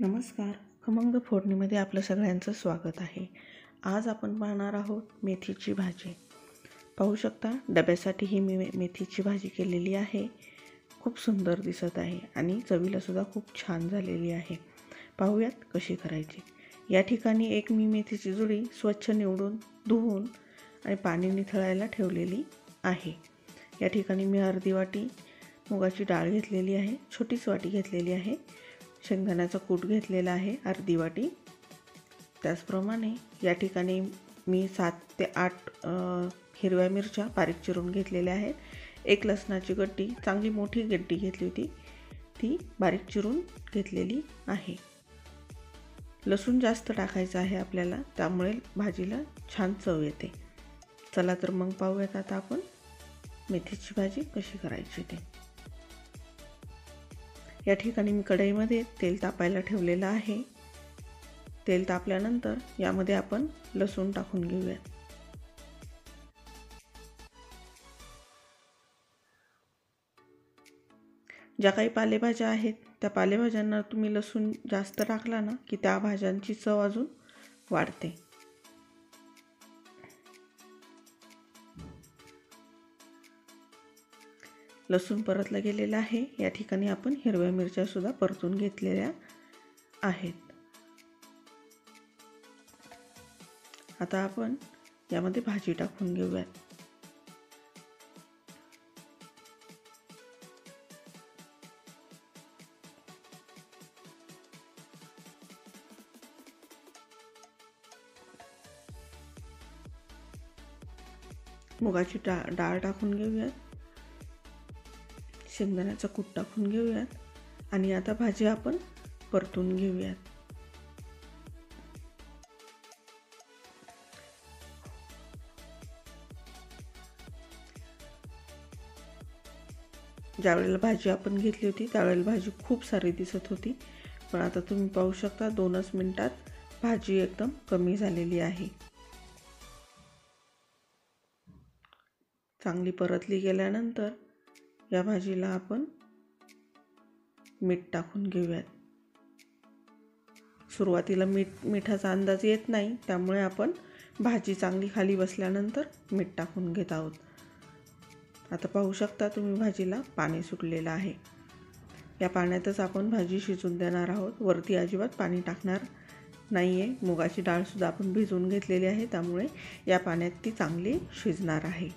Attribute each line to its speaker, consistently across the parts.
Speaker 1: नमस्कार. खमंग फोडणीमध्ये आपलं सगळ्यांचं स्वागत आहे. आज आपण पाहणार आहोत मेथीची भाजी. पाहू शकता डब्यासाठी ही मी मेथीची भाजी केलेली आहे. खूप सुंदर दिसत आहे आणि चवीला सुद्धा खूप छान झालेली आहे. पाहूयात कशी करायची. या ठिकाणी एक मी मेथीची जुडी स्वच्छ निवडून धुवून आणि पाणी निथळायला ठेवलेली आहे. या ठिकाणी मी अर्धी वाटी मुगाची डाळ घेतलेली आहे, छोटीच वाटी घेतलेली आहे. शेंगदाण्याचा कूट घेतलेला आहे अर्धी वाटी. त्याचप्रमाणे या ठिकाणी मी 7 ते 8 हिरव्या मिरच्या बारीक चिरून घेतलेल्या आहेत. एक लसणाची गड्डी, चांगली मोठी गड्डी घेतली होती, ती बारीक चिरून घेतलेली आहे. लसूण जास्त टाकायचं आहे आपल्याला, त्यामुळे भाजीला छान चव येते. चला तर मग पाहूयात आता आपण मेथीची भाजी कशी करायची ते. या ठिकाणी मी कढईमध्ये तेल तापायला ठेवलेलं आहे. तेल तापल्यानंतर यामध्ये आपण लसूण टाकून घेऊया. ज्या काही पालेभाज्या आहेत त्या पालेभाज्यांना तुम्ही लसूण जास्त टाकला ना की त्या भाज्यांची चव अजून वाढते. लसूण परतला गेलेला आहे. या ठिकाणी आपण हिरव्या मिरच्या सुद्धा परतून घेतलेल्या आहेत. आता आपण यामध्ये भाजी टाकून घेऊयात. मुगाची डाळ टाकून घेऊयात. शेंगदाण्याचा कूट टाकून घेऊयात आणि आता भाजी आपण परतून घेऊयात. ज्यावेळेला भाजी आपण घेतली होती त्यावेळेला भाजी खूप सारी दिसत होती, पण आता तुम्ही पाहू शकता 2च मिनिटात भाजी एकदम कमी झालेली आहे. चांगली परतली गेल्यानंतर या भाजीला आपण मीठ टाकून घेऊयात. सुरुवातीला मिठाचा अंदाज येत नाही, त्यामुळे आपण भाजी चांगली खाली बसल्यानंतर मीठ टाकून घेत आहोत. आता पाहू शकता तुम्ही भाजीला पाणी सुटलेलं आहे. या पाण्यातच आपण भाजी शिजून देणार आहोत. वरती अजिबात पाणी टाकणार नाही आहे. मुगाची डाळसुद्धा आपण भिजवून घेतलेली आहे, त्यामुळे या पाण्यात ती चांगली शिजणार आहे.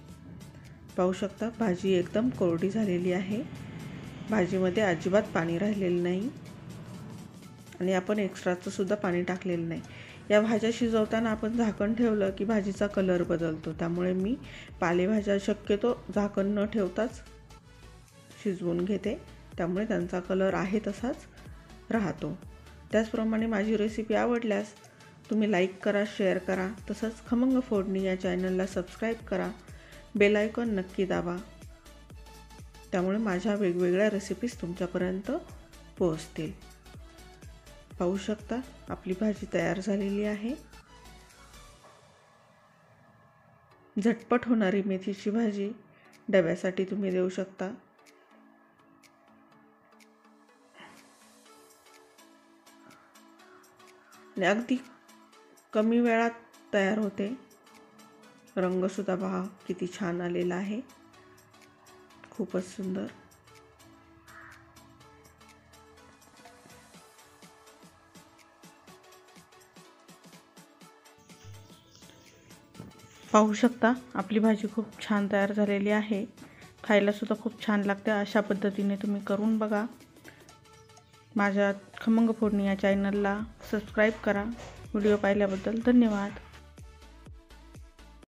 Speaker 1: पाहू शकता भाजी एकदम कोरडी झालेली आहे. भाजीमध्ये अजिबात पाणी राहिलेलं नाही आणि आपण एक्स्ट्राचं सुद्धा पाणी टाकलेलं नाही. या भाज्या शिजवताना आपण झाकण ठेवलं की भाजीचा कलर बदलतो, त्यामुळे मी पालेभाज्या शक्यतो झाकण न ठेवताच शिजवून घेते, त्यामुळे त्यांचा कलर आहे तसाच राहतो. त्याचप्रमाणे माझी रेसिपी आवडल्यास तुम्ही लाईक करा, शेअर करा. तसंच खमंग फोडणी या चॅनलला सबस्क्राईब करा. बेल आयकॉन नक्की दाबा, त्यामुळे माझ्या वेगवेगळ्या रेसिपीज तुमच्यापर्यंत पोहोचतील. पाहू शकता आपली भाजी तयार झालेली आहे. झटपट होणारी मेथीची भाजी डब्यासाठी तुम्ही देऊ शकता. आणि अगदी कमी वेळात तयार होते. रंगसुद्धा पहा किती छान आलेला आहे, खूपच सुंदर. पाहू शकता आपली भाजी खूप छान तयार झालेली आहे. खायला सुद्धा खूप छान लागते. अशा पद्धतीने तुम्ही करून बघा. माझ्या खमंग फोडणी या चॅनलला सबस्क्राईब करा. व्हिडिओ पाहिल्याबद्दल धन्यवाद.